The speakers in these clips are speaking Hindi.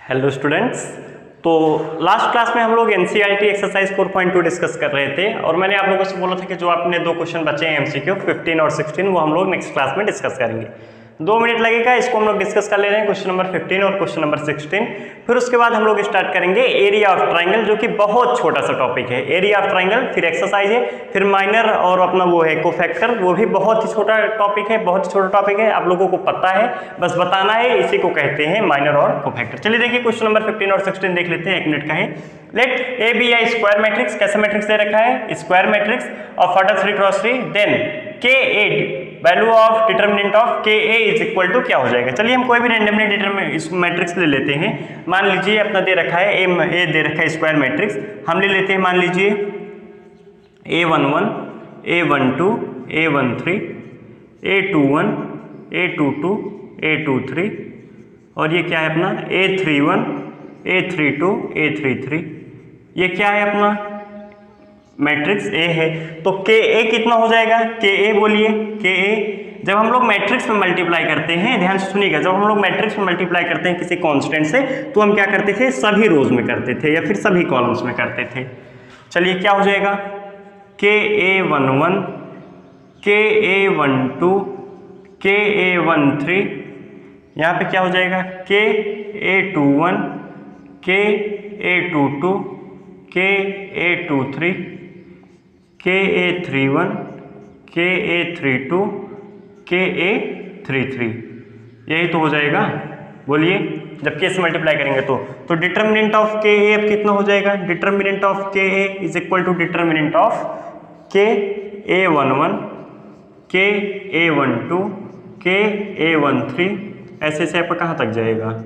Hello students. तो लास्ट क्लास में हम लोग एनसीईआरटी एक्सरसाइज 4.2 डिस्कस कर रहे थे और मैंने आप लोगों से बोला था कि जो आपने दो क्वेश्चन बचे हैं एमसीक्यू 15 और 16 वो हम लोग नेक्स्ट क्लास में डिस्कस करेंगे। 2 मिनट लगेगा, इसको हम लोग डिस्कस कर ले रहे हैं, क्वेश्चन नंबर 15 और क्वेश्चन नंबर 16। फिर उसके बाद हम लोग स्टार्ट करेंगे एरिया ऑफ ट्राइंगल, जो कि बहुत छोटा सा टॉपिक है। एरिया ऑफ ट्राइंगल, फिर एक्सरसाइज है, फिर माइनर और अपना वो है कोफैक्टर, वो भी बहुत ही छोटा टॉपिक है, बहुत ही छोटा टॉपिक है, आप लोगों को पता है, बस बताना है। इसी को कहते हैं माइनर और कोफैक्टर। चलिए देखिए क्वेश्चन नंबर 15 और 16 देख लेते हैं, 1 मिनट का है। Let A be I square matrix, कैसा मैट्रिक्स दे रखा है? Square matrix of order 3 cross 3, then K A value of determinant of K A is equal to क्या हो जाएगा? चलिए हम कोई भी रैंडमली डिटरमिनेंट इस मैट्रिक्स ले लेते हैं। मान लीजिए अपना दे रखा है ए दे रखा है स्क्वायर मैट्रिक्स, हम ले लेते हैं मान लीजिए A11, A12, A13, A21, A22, A23 और ये क्या है अपना A31, A32, A33। ये क्या है अपना मैट्रिक्स ए है। तो के ए कितना हो जाएगा? के ए बोलिए। के ए जब हम लोग मैट्रिक्स में मल्टीप्लाई करते हैं, ध्यान से सुनिएगा, जब हम लोग मैट्रिक्स में मल्टीप्लाई करते हैं किसी कांस्टेंट से, तो हम क्या करते थे? सभी रोज में करते थे या फिर सभी कॉलम्स में करते थे। चलिए क्या हो जाएगा? के ए 11, के ए 12, के ए 13, यहाँ पे क्या हो जाएगा? के ए 21, के ए 22, के ए 23, के ए 31, के ए 32, के ए 33। यही तो हो जाएगा, बोलिए। जब के से मल्टीप्लाई करेंगे तो डिटरमिनेंट ऑफ के ए अब कितना हो जाएगा? Determinant of K A is equal to determinant of K A 11, के ए 12, के ए 13, ऐसे ऐसे आपका कहाँ तक जाएगा?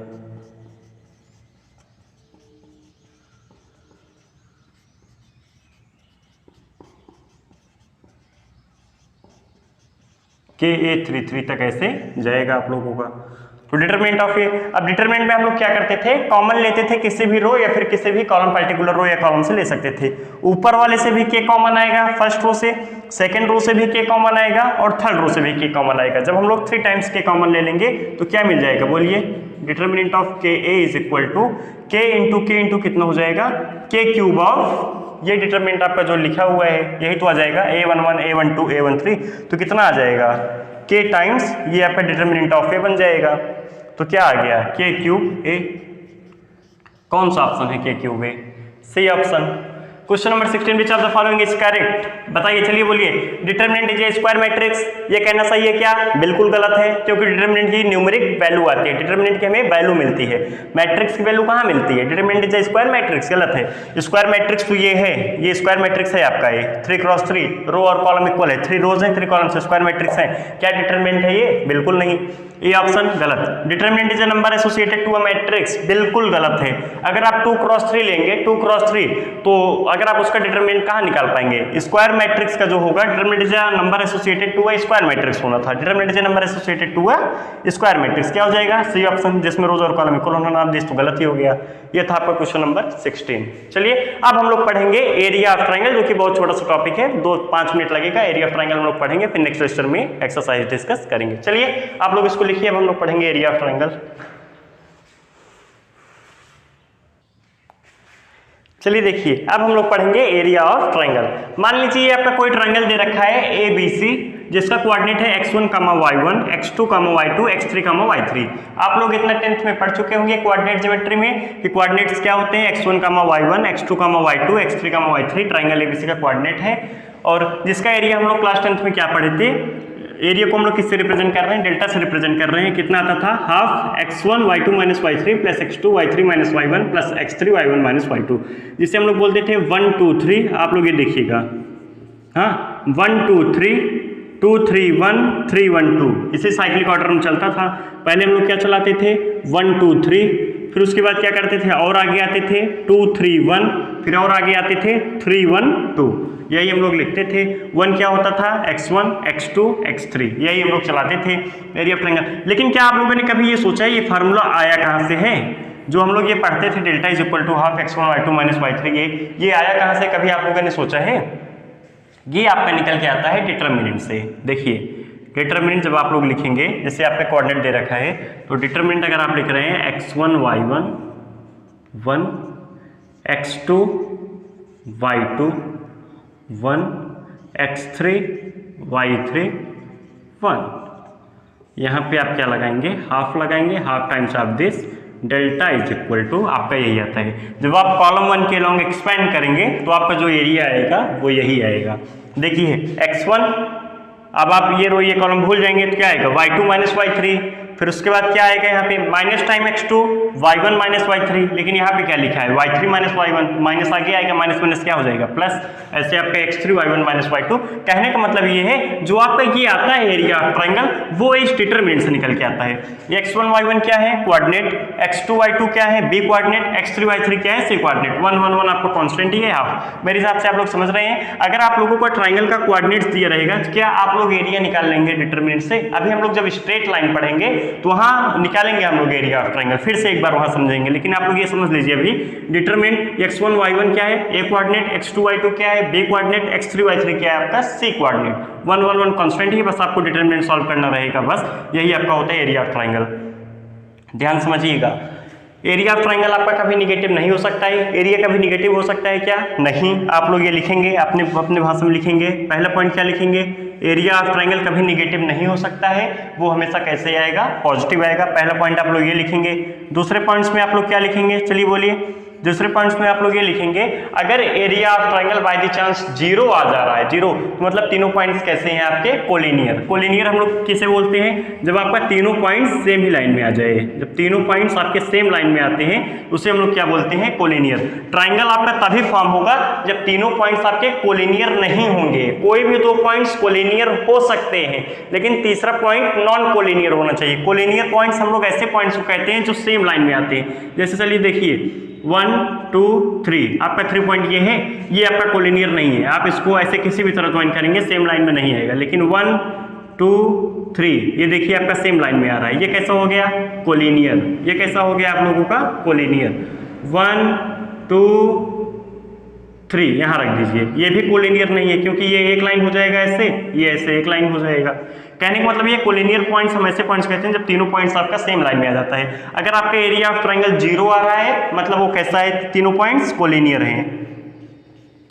के ए 33 तक ऐसे जाएगा आप लोगों का। तो डिटरमिनेंट ऑफ ए, अब डिटरमिनेंट में हम लोग क्या करते थे? कॉमन लेते थे, किसी भी रो या फिर किसी भी कॉलम, पर्टिकुलर रो या कॉलम से ले सकते थे। ऊपर वाले से भी के कॉमन आएगा, फर्स्ट रो से, सेकंड रो से भी के कॉमन आएगा और थर्ड रो से भी के कॉमन आएगा। जब हम लोग 3 टाइम्स के कॉमन ले लेंगे तो क्या मिल जाएगा? बोलिए। Determinant of K A is equal to के इंटू कितना हो जाएगा? के क्यूब ऑफ, ये डिटरमिनेंट आपका जो लिखा हुआ है यही तो आ जाएगा, A11, A12, A13, तो कितना आ जाएगा? के टाइम्स ये आपका डिटरमिनेंट ऑफ ए बन जाएगा। तो क्या आ गया? के क्यूब ए। कौन सा ऑप्शन है के क्यूब ए? सही option. Question number 16 which of the following is correct? बताइए, चलिए बोलिए। Determinant is A square matrix, ये कहना सही है क्या? बिल्कुल गलत है, क्योंकि डिटरमिनेंट की न्यूमेरिक वैल्यू आती है, डिटरमिनेंट की हमें वैल्यू मिलती है, मैट्रिक्स की वैल्यू कहाँ मिलती है? Determinant is A square matrix, गलत है। स्क्वायर मैट्रिक्स तो ये है, ये स्क्वायर मैट्रिक्स है आपका, ये 3 क्रॉस 3, रो और कॉलम इक्वल है, 3 रोज हैं 3 कॉलम से स्क्वायर मैट्रिक्स है। क्या डिटरमिनेंट है ये? बिल्कुल नहीं, ये ऑप्शन गलत। Determinant is a number associated to a matrix, बिल्कुल गलत है। अगर आप 2 क्रॉस 3 लेंगे, 2 क्रॉस 3, तो अगर आप उसका डिटरमिनेंट कहाँ निकाल पाएंगे? स्क्वायर मैट्रिक्स का जो होगा, determinant is a number associated to a square matrix होना था। Determinant is a number associated to a square matrix, क्या हो जाएगा? सी ऑप्शन, जिसमें रोज और कॉलम इक्वल होना नाम तो गलत ही हो गया। ये था आपका क्वेश्चन नंबर 16। चलिए अब हम लोग पढ़ेंगे एरिया ऑफ ट्राइंगल, जो कि बहुत छोटा सा टॉपिक है, 2-5 मिनट लगेगा। एरिया ऑफ ट्राइंगल हम लोग पढ़ेंगे, फिर नेक्स्ट लेक्चर में एक्सरसाइज डिस्कस करेंगे। चलिए आप लोग इसको लिखिए, अब हम लोग पढ़ेंगे एरिया ऑफ ट्राइंगल। चलिए देखिए, अब हम लोग पढ़ेंगे एरिया ऑफ ट्राइंगल। मान लीजिए ये आपका कोई ट्राइंगल दे रखा है ABC, जिसका कोऑर्डिनेट है x1, y1, x2, y2, x3, y3। आप लोग इतना 10th में पढ़ चुके होंगे कोऑर्डिनेट ज्योमेट्री में कि कोऑर्डिनेट्स क्या होते हैं? x1, y1, x2, y2, x3, y3 triangle ABC का कोऑर्डिनेट है। और जिसका एरिया हम लोग क्लास 10th में क्या पढ़े थे? एरिया को हम लोग किससे रिप्रेजेंट कर रहे हैं? डेल्टा से रिप्रेजेंट कर रहे हैं। कितना आता था? Half x1 y2 - y3 plus x2 y3 - y1 plus x3 y1 - y2, जिसे हम लोग बोलते थे 1 2 3। आप लोग ये देखिएगा, हाँ, 1 2 3 2 3 1 3 1 2, इसे साइक्लिक ऑर्डर में चलता था। पहले हम लोग क्या चलाते थे? 1 2 3, फिर उसके बाद क्या करते थे? और आगे आते थे 2 3 1, फिर और आगे आते थे 3 1 2। यही हम लोग लिखते थे। 1 क्या होता था? x1 x2 x3, यही हम लोग चलाते थे एरिया ऑफ ट्राइंगल। लेकिन क्या आप लोगों ने कभी ये सोचा है ये फार्मूला आया कहाँ से है? जो हम लोग ये पढ़ते थे delta is equal to half x1 y2 - y3, ये आया कहाँ से? कभी आप लोगों ने सोचा है? ये आपका निकल के आता है डिटरमिनेंट से। देखिए डिटरमिनेंट जब आप लोग लिखेंगे, जैसे आपका कोऑर्डिनेट दे रखा है, तो डिटरमिनेंट अगर आप लिख रहे हैं x1 y1 1 x2 y2 1 x3 y3 1। यहाँ पे आप क्या लगाएंगे, हाफ लगाएंगे, half times of this, delta is equal to आपका यही आता है। जब आप कॉलम 1 के लॉन्ग एक्सपेंड करेंगे तो आपका जो एरिया आएगा वो यही आएगा। देखिए x1, अब आप ये रो ये कॉलम भूल जाएंगे तो क्या आएगा y2 माइनस y3, फिर उसके बाद क्या आएगा यहाँ पे minus time x2 y1 minus y3, लेकिन यहाँ पे क्या लिखा है y3 माइनस y1, माइनस आगे आएगा, माइनस माइनस क्या हो जाएगा प्लस, ऐसे आपका x3 y1 माइनस y2। कहने का मतलब ये है जो आपका ये आता है एरिया ऑफ ट्राइंगल वो इस डिटरमिनेंट से निकल के आता है। x1 y1 क्या है कोऑर्डिनेट, x2 y2 क्या है बी कोऑर्डिनेट, x3 y3 क्या है सी कोऑर्डिनेट, 1 1 1 आपको कांस्टेंट ही है हाफ। मेरे हिसाब से आप लोग समझ रहे हैं। अगर आप लोगों को ट्राइंगल का कोऑर्डिनेट्स दिया रहेगा तो क्या आप लोग एरिया निकाल लेंगे डिटरमिनेंट से। अभी हम लोग जब स्ट्रेट लाइन पढ़ेंगे तो वहां निकालेंगे हम लोग एरिया ऑफ ट्राइंगल, फिर से एक बार वहां समझेंगे। लेकिन आप लोग ये समझ लीजिए अभी डिटरमिनेंट x1 y1 क्या है ए कोऑर्डिनेट, x2 y2 क्या है बी कोऑर्डिनेट, x3 y3 क्या है आपका सी कोऑर्डिनेट। 1 1 1 कांस्टेंट ही, बस आपको डिटरमिनेंट सॉल्व करना रहेगा, बस यही आपका होता है एरिया ऑफ ट्राइंगल। ध्यान समझिएगा, एरिया ऑफ ट्राइंगल आपका कभी निगेटिव नहीं हो सकता है। एरिया कभी निगेटिव हो सकता है क्या, नहीं। आप लोग ये लिखेंगे अपने भाषा में लिखेंगे। पहला पॉइंट क्या लिखेंगे, एरिया ऑफ ट्राइंगल कभी निगेटिव नहीं हो सकता है, वो हमेशा कैसे आएगा पॉजिटिव आएगा। पहला पॉइंट आप लोग ये लिखेंगे। दूसरे पॉइंट्स में आप लोग क्या लिखेंगे, चलिए बोलिए। दूसरे पॉइंट्स में आप लोग ये लिखेंगे अगर area of triangle by the chance zero आ जा रहा है, जीरो तो मतलब तीनों पॉइंट्स कैसे हैं आपके कोलिनियर। कोलिनियर हम लोग किसे बोलते हैं, जब आपका तीनों पॉइंट्स सेम ही लाइन में आ जाए। जब तीनों पॉइंट्स आपके सेम लाइन में आते हैं उसे हम लोग क्या बोलते हैं कोलिनियर। ट्राइंगल आपका तभी फॉर्म होगा जब तीनों पॉइंट्स आपके कोलिनियर नहीं होंगे। कोई भी दो पॉइंट्स कोलिनियर हो सकते हैं लेकिन तीसरा पॉइंट नॉन कोलिनियर होना चाहिए। कोलिनियर पॉइंट्स हम लोग ऐसे पॉइंट्स को कहते हैं जो सेम लाइन में आते हैं। जैसे चलिए देखिए 1 2 3 आपका 3 पॉइंट ये है, ये आपका कोलिनियर नहीं है। आप इसको ऐसे किसी भी तरह ज्वाइन करेंगे सेम लाइन में नहीं आएगा। लेकिन 1 2 3 ये देखिए आपका सेम लाइन में आ रहा है, ये कैसा हो गया कोलिनियर। ये कैसा हो गया आप लोगों का कोलिनियर। 1 2 3 यहाँ रख दीजिए, ये भी कोलिनियर नहीं है क्योंकि ये एक लाइन हो जाएगा ऐसे, ये ऐसे एक लाइन हो जाएगा। कहने का मतलब ये कोलिनियर पॉइंट्स हम ऐसे पॉइंट्स कहते हैं जब तीनों पॉइंट्स आपका सेम लाइन में आ जाता है। अगर आपका एरिया ऑफ ट्राइंगल जीरो आ रहा है मतलब वो कैसा है, तीनों पॉइंट्स कोलिनियर हैं।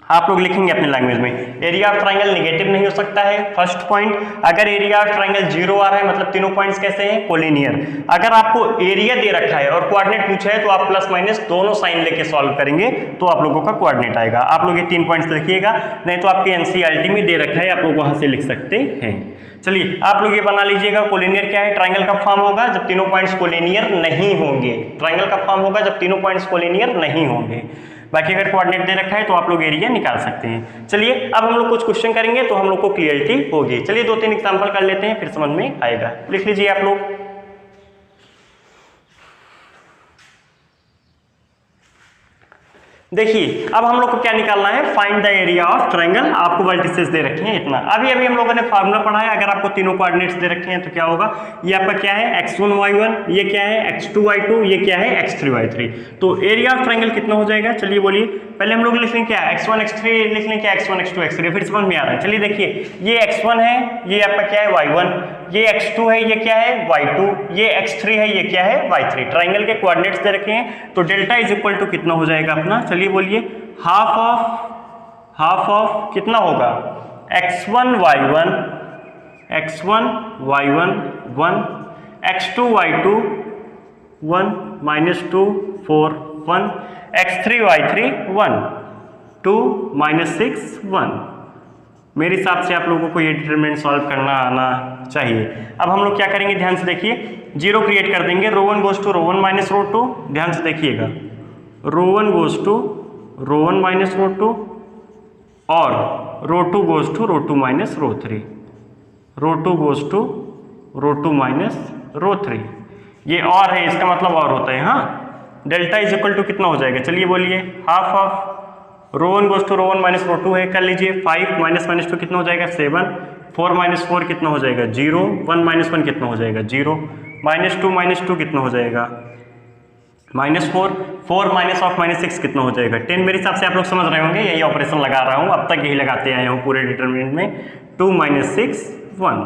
आप लोग लिखेंगे अपने लैंग्वेज में एरिया ऑफ ट्राइंगल नेगेटिव नहीं हो सकता है। फर्स्ट पॉइंट, अगर एरिया ऑफ ट्राइंगल जीरो आ रहा है मतलब तीनों पॉइंट्स कैसे हैं कोलिनियर। अगर आपको एरिया दे रखा है और कोऑर्डिनेट पूछा है तो आप प्लस माइनस दोनों साइन लेके सॉल्व करेंगे तो आप लोगों का कोऑर्डिनेट आएगा। आप लोग ये 3 पॉइंट्स लिखिएगा, नहीं तो आपके एनसीईआरटी में दे रखा है, आप लोग वहां से लिख सकते हैं। चलिए आप लोग ये बना लीजिएगा कोलिनियर क्या है, ट्राइंगल कब फॉर्म होगा जब तीनों पॉइंट्स कोलिनियर नहीं होंगे। ट्राइंगल कब फॉर्म होगा जब तीनों पॉइंट्स कोलिनियर नहीं होंगे। बाकी अगर कोऑर्डिनेट दे रखा है तो आप लोग एरिया निकाल सकते हैं। चलिए अब हम लोग कुछ क्वेश्चन करेंगे तो हम लोग को क्लियरिटी होगी। चलिए 2-3 एग्जांपल कर लेते हैं फिर समझ में आएगा। लिख लीजिए आप लोग। देखिए अब हम लोग को क्या निकालना है, find the area of triangle. आपको वर्टिसेस दे रखे हैं इतना, अभी हम लोगों ने फार्मूला पढ़ा है। अगर आपको तीनों कोऑर्डिनेट्स दे रखे हैं तो क्या होगा, ये आपका क्या है x1 y1, ये क्या है x2 y2, ये क्या है x3 y3। तो एरिया ऑफ ट्राइंगल कितना हो जाएगा, चलिए बोलिए। पहले हम लोग लिख लें क्या x1 x3, लिख लें क्या x1 x2 x3, फिर समझ में आ रहा है। चलिए देखिए ये x1 है, ये आपका क्या है y1, ये x2 है, ये क्या है y2, ये x3 है, ये क्या है y3। ट्राइंगल के कोऑर्डिनेट्स दे रखे हैं तो डेल्टा इज इक्वल टू कितना हो जाएगा अपना, चलिए बोलिए। हाफ ऑफ कितना होगा x1 y1 1, x2 y2 1 -2 4 1, x3 y3 1 2 -6 1। मेरे हिसाब से आप लोगों को ये डिटरमिनेंट सॉल्व करना आना चाहिए। अब हम लोग क्या करेंगे, ध्यान से देखिए, जीरो क्रिएट कर देंगे, row 1 goes to row 1 minus row 2। ध्यान से देखिएगा, row 1 goes to row 1 minus row 2 और row 2 goes to row 2 minus row 3, row 2 goes to row 2 minus row 3। ये और है, इसका मतलब और होता है। हाँ, डेल्टा इज इक्वल टू कितना हो जाएगा, चलिए बोलिए। Half of row 1 goes to row 1 minus row 2 है, कर लीजिए। 5 माइनस 2 कितना हो जाएगा 7, 4 - 4 कितना हो जाएगा 0, 1 - 1 कितना हो जाएगा 0, -2 कितना हो जाएगा -4, 4 -6 कितना हो जाएगा 10। मेरे हिसाब से आप लोग समझ रहे होंगे, यही ऑपरेशन लगा रहा हूँ, अब तक यही लगाते आए हूँ पूरे डिटरमिनेंट में। 2 - 6 1।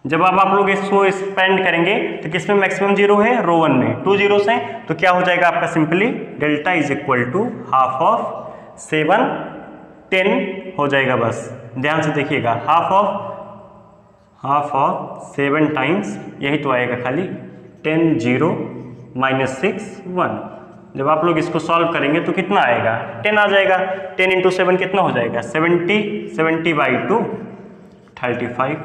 जब आप लोग इसको एक्सपेंड करेंगे तो किसमें मैक्सिमम जीरो है, रो 1 में 2 जीरोस हैं, तो क्या हो जाएगा आपका simply delta is equal to half of 7 10 हो जाएगा। बस ध्यान से देखिएगा, हाफ ऑफ 7 टाइम्स यही तो आएगा खाली 10 0 -6 1। जब आप लोग इसको सॉल्व करेंगे तो कितना आएगा, 10 आ जाएगा। 10 इंटू 7 कितना हो जाएगा, 70/2 35।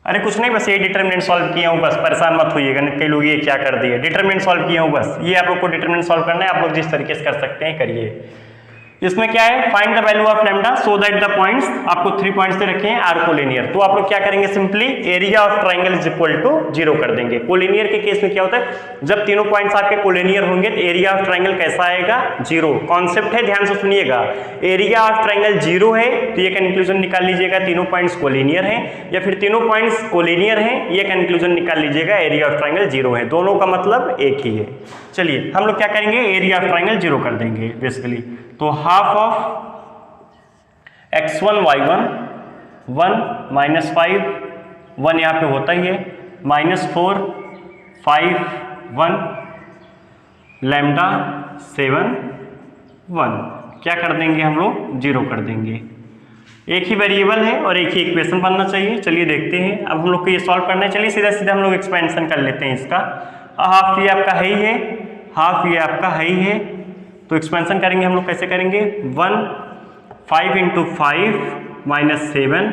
अरे कुछ नहीं, बस ये डिटरमिनेंट सॉल्व किया हूँ, बस परेशान मत होइएगा, कई लोग ये क्या कर दिए, डिटरमिनेंट सॉल्व किया हूँ, बस ये आप लोग को डिटरमिनेंट सॉल्व करना है। आप लोग जिस तरीके से कर सकते हैं करिए। इसमें क्या है, find the value of lambda so that the points, आपको 3 पॉइंट्स दे रखे हैं, आर कोलिनियर। तो आप लोग क्या करेंगे, simply area of triangle is equal to 0 कर देंगे। कोलिनियर के केस में क्या होता है, जब तीनों पॉइंट्स आपके कोलिनियर होंगे तो एरिया ऑफ ट्राइंगल कैसा आएगा, 0। कॉन्सेप्ट है, ध्यान से सुनिएगा, एरिया ऑफ ट्राइंगल 0 है तो ये कंक्लूजन निकाल लीजिएगा तीनों पॉइंट्स कोलिनियर हैं, या फिर तीनों पॉइंट्स कोलिनियर हैं, ये कंक्लूजन निकाल लीजिएगा एरिया ऑफ ट्राइंगल 0 है। दोनों का मतलब एक ही है। चलिए हम लोग क्या करेंगे, एरिया ऑफ ट्राइंगल 0 कर देंगे बेसिकली। तो हाफ ऑफ x1 y1 1 -5 1 यहाँ पे होता ही है, -4 5 1 लैम्डा 7 1 क्या कर देंगे हम लोग, 0 कर देंगे। एक ही वेरिएबल है और एक ही इक्वेशन बनना चाहिए। चलिए देखते हैं, अब हम लोग को ये सॉल्व करना है। चलिए सीधा सीधा हम लोग एक्सपेंशन कर लेते हैं इसका। हाफ ये आपका है ही है, हाफ ये आपका है ही है, तो एक्सपेंशन करेंगे हम लोग, कैसे करेंगे, 1 5 इंटू 5 -7,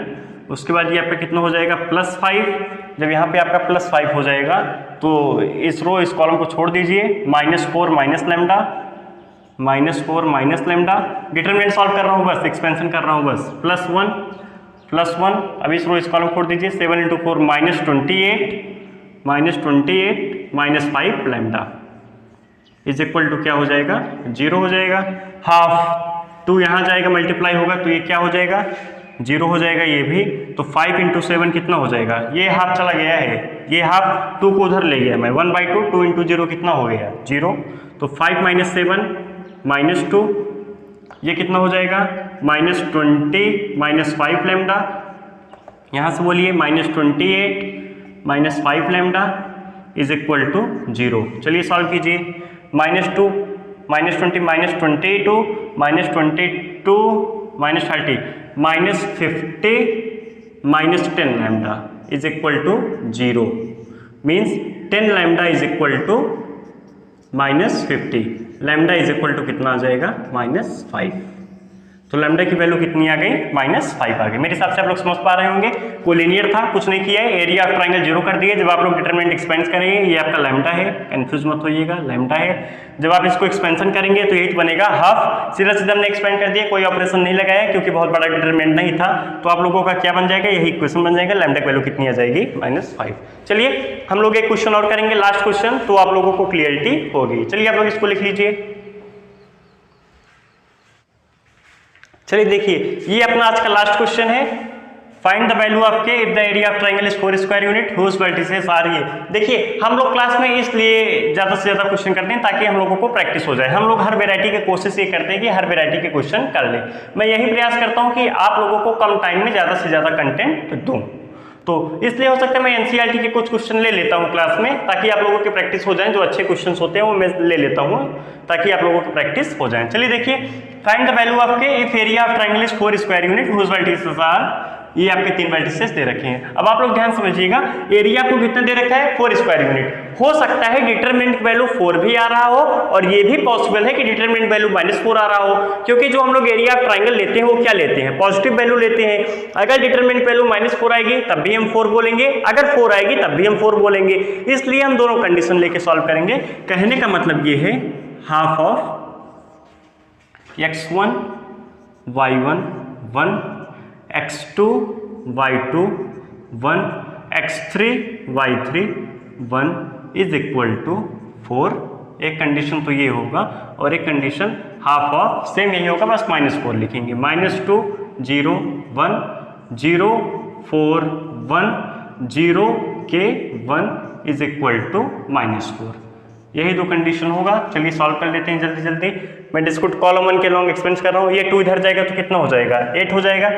उसके बाद ये आपका कितना हो जाएगा, +5। जब यहाँ पे आपका +5 हो जाएगा तो इस रो इस कॉलम को छोड़ दीजिए, -4 -4 लैम्डा। डिटरमिनेंट सॉल्व कर रहा हूँ बस, एक्सपेंशन कर रहा हूँ बस, +1 अब इस रो इस कॉलम छोड़ दीजिए, 7 into 4 -28 -5 lambda is equal to क्या हो जाएगा, 0 हो जाएगा। हाफ 2 यहाँ जाएगा, मल्टीप्लाई होगा तो ये क्या हो जाएगा, 0 हो जाएगा ये भी। तो 5 इंटू 7 कितना हो जाएगा, ये हाफ चला गया है, ये हाफ 2 को उधर ले गया मैं, 1/2 2 इंटू 0 कितना हो गया, 0। तो 5 - 7 -2 ये कितना हो जाएगा, -20 -5 लैम्डा। यहाँ से बोलिए -28 -5 लैम्डा इज इक्वल टू 0। चलिए सॉल्व कीजिए, -2 -20 -22 -22 -30 -50 -10 lambda is equal to 0। Means 10 lambda is equal to -50। Lambda is equal to कितना आ जाएगा, -5। तो लैम्डा की वैल्यू कितनी आ गई, -5 आ गई। मेरे हिसाब से आप लोग समझ पा रहे होंगे, कोलिनियर था, कुछ नहीं किया है, एरिया ऑफ ट्राइंगल 0 कर दिए। जब आप लोग डिटरमिनेंट एक्सपेंड करेंगे, ये आपका लैम्डा है, कंफ्यूज मत होइएगा, लैम्डा है। जब आप इसको एक्सपेंशन करेंगे तो यही बनेगा हाफ। सीधा सीधा हमने एक्सपेंड कर दिया, कोई ऑपरेशन नहीं लगाया क्योंकि बहुत बड़ा डिटरमिनेंट नहीं था। तो आप लोगों का क्या बन जाएगा, यही इक्वेशन बन जाएगा, लैम्डा की वैल्यू कितनी आ जाएगी, -5। चलिए हम लोग एक क्वेश्चन और करेंगे, लास्ट क्वेश्चन, तो आप लोगों को क्लियरिटी होगी। चलिए आप लोग इसको लिख लीजिए। चलिए देखिए, ये अपना आज का लास्ट क्वेश्चन है। Find the value of K if the area of triangle is 4 square unit whose vertices are ये। देखिए हम लोग क्लास में इसलिए ज्यादा से ज्यादा क्वेश्चन करते हैं ताकि हम लोगों को प्रैक्टिस हो जाए। हम लोग हर वैरायटी के कोशिश ये करते हैं कि हर वैरायटी के क्वेश्चन कर लें। मैं यही प्रयास करता हूं कि आप लोगों को कम टाइम में ज्यादा से ज्यादा कंटेंट दूं। तो इसलिए हो सकता है मैं एनसीईआरटी के कुछ क्वेश्चन ले लेता हूं क्लास में, ताकि आप लोगों की प्रैक्टिस हो जाए। जो अच्छे क्वेश्चन होते हैं वो मैं ले लेता हूं ताकि आप लोगों की प्रैक्टिस हो जाए। चलिए देखिए, find the value of K if area of triangle is 4 square unit whose vertices are, ये आपके 3 वर्टिसेस दे रखे हैं। अब आप लोग ध्यान समझिएगा, एरिया को कितना दे रखा है, 4 स्क्वायर यूनिट। हो सकता है डिटरमिनेंट वैल्यू 4 भी आ रहा हो, और ये भी पॉसिबल है कि डिटरमिनेंट वैल्यू -4 आ रहा हो, क्योंकि जो हम लोग एरिया ऑफ ट्राइंगल लेते हैं वो क्या लेते हैं, पॉजिटिव वैल्यू लेते हैं। अगर डिटरमिनेंट वैल्यू -4 आएगी तब भी हम 4 बोलेंगे, अगर 4 आएगी तब भी हम 4 बोलेंगे। इसलिए हम दोनों कंडीशन लेके सॉल्व करेंगे। कहने का मतलब ये है, half of x1 y1 1 x2 y2 1 x3 y3 1 is equal to 4। एक कंडीशन तो ये होगा, और एक कंडीशन हाफ ऑफ सेम यही होगा, बस -4 लिखेंगे। -2 0 1 0 4 1 0 के 1 इज इक्वल टू -4। यही 2 कंडीशन होगा। चलिए सॉल्व कर लेते हैं जल्दी जल्दी। मैं डिस्क्रीट कॉलम 1 के लॉन्ग एक्सपेंस कर रहा हूँ। ये 2 इधर जाएगा तो कितना हो जाएगा, 8 हो जाएगा।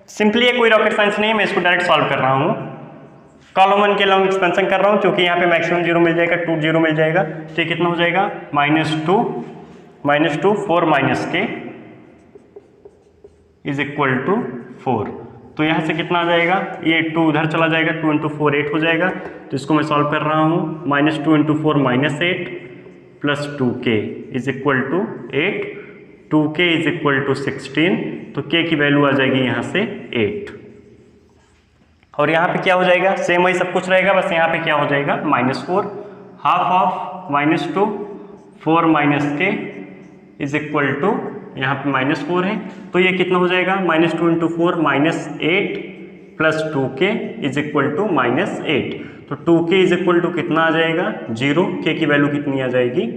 सिंपली ये कोई रॉकेट साइंस नहीं है, मैं इसको डायरेक्ट सॉल्व कर रहा हूँ। कॉलम 1 के लॉन्ग एक्सपेंशन कर रहा हूँ क्योंकि यहाँ पे मैक्सिमम 0 मिल जाएगा, 2 0 मिल जाएगा। तो ये कितना हो जाएगा -2 4 माइनस के इज इक्वल टू 4। तो यहाँ से कितना आ जाएगा, ये 2 उधर चला जाएगा, 2 × 4 8 हो जाएगा। तो इसको मैं सॉल्व कर रहा हूँ, -2 × 4 -8 plus 2k is equal to 8, 2k is equal to 16। तो k की वैल्यू आ जाएगी यहाँ से 8। और यहाँ पे क्या हो जाएगा, सेम वही सब कुछ रहेगा, बस यहाँ पे क्या हो जाएगा -4, हाफ ऑफ -2 4 माइनस के इज इक्वल टू, यहाँ पे -4 है, तो ये कितना हो जाएगा, -2 × 4 -8 plus 2k is equal to -8। तो 2k इज इक्वल टू कितना आ जाएगा 0, k की वैल्यू कितनी आ जाएगी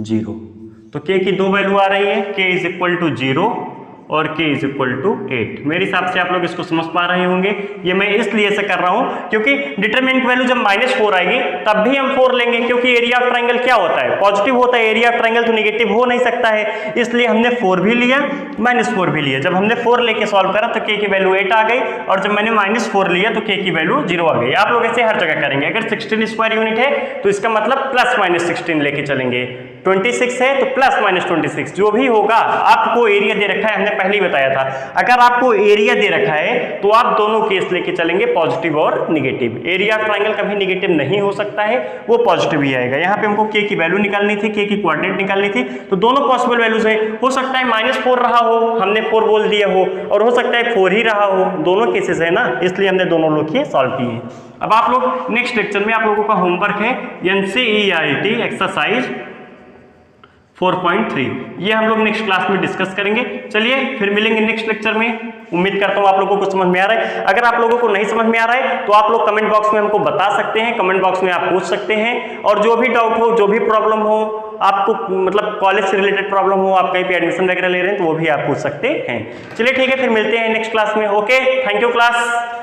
0। तो k की दो वैल्यू आ रही है, k इज इक्वल टू 0 और k इज इक्वल टू 8। मेरे हिसाब से आप लोग इसको समझ पा रहे होंगे। ये मैं इसलिए से कर रहा हूं क्योंकि डिटरमिनेंट वैल्यू जब -4 आएगी तब भी हम 4 लेंगे, क्योंकि एरिया ऑफ ट्रायंगल क्या होता है, पॉजिटिव होता है। एरिया ऑफ ट्रायंगल तो नेगेटिव हो नहीं सकता है, इसलिए हमने 4 भी लिया, -4 भी लिया। जब हमने 4 लेके सॉल्व करा तो k की वैल्यू 8 आ गई, और जब मैंने -4 लिया तो k की वैल्यू 0 आ गई। आप लोग ऐसे हर जगह करेंगे। अगर 16 स्क्वायर यूनिट है तो इसका मतलब +-16 लेके चलेंगे, 26 है तो +-26, जो भी होगा। आपको एरिया दे रखा है, हमने पहले ही बताया था, अगर आपको एरिया दे रखा है तो आप दोनों केस लेके चलेंगे, पॉजिटिव और निगेटिव। एरिया ऑफ ट्रायंगल कभी निगेटिव नहीं हो सकता है, वो पॉजिटिव ही आएगा। यहाँ पे हमको k की वैल्यू निकालनी थी, k की कोऑर्डिनेट निकालनी थी, तो दोनों पॉसिबल वैल्यूज है। हो सकता है -4 रहा हो, हमने 4 बोल दिया हो, और हो सकता है 4 ही रहा हो, दोनों केसेस है ना, इसलिए हमने दोनों लोग ये सॉल्व किए हैं। अब आप लोग नेक्स्ट लेक्चर में आप लोगों का होमवर्क है NCERT एक्सरसाइज 4.3, ये हम लोग नेक्स्ट क्लास में डिस्कस करेंगे। चलिए फिर मिलेंगे नेक्स्ट लेक्चर में। उम्मीद करता हूँ आप लोगों को समझ में आ रहा है। अगर आप लोगों को नहीं समझ में आ रहा है तो आप लोग कमेंट बॉक्स में हमको बता सकते हैं, कमेंट बॉक्स में आप पूछ सकते हैं, और जो भी डाउट हो, जो भी प्रॉब्लम हो, आपको मतलब कॉलेज से रिलेटेड प्रॉब्लम हो, आप कहीं पे एडमिशन वगैरह ले रहे हैं तो वो भी आप पूछ सकते हैं। चलिए ठीक है, फिर मिलते हैं नेक्स्ट क्लास में। Okay, thank you class.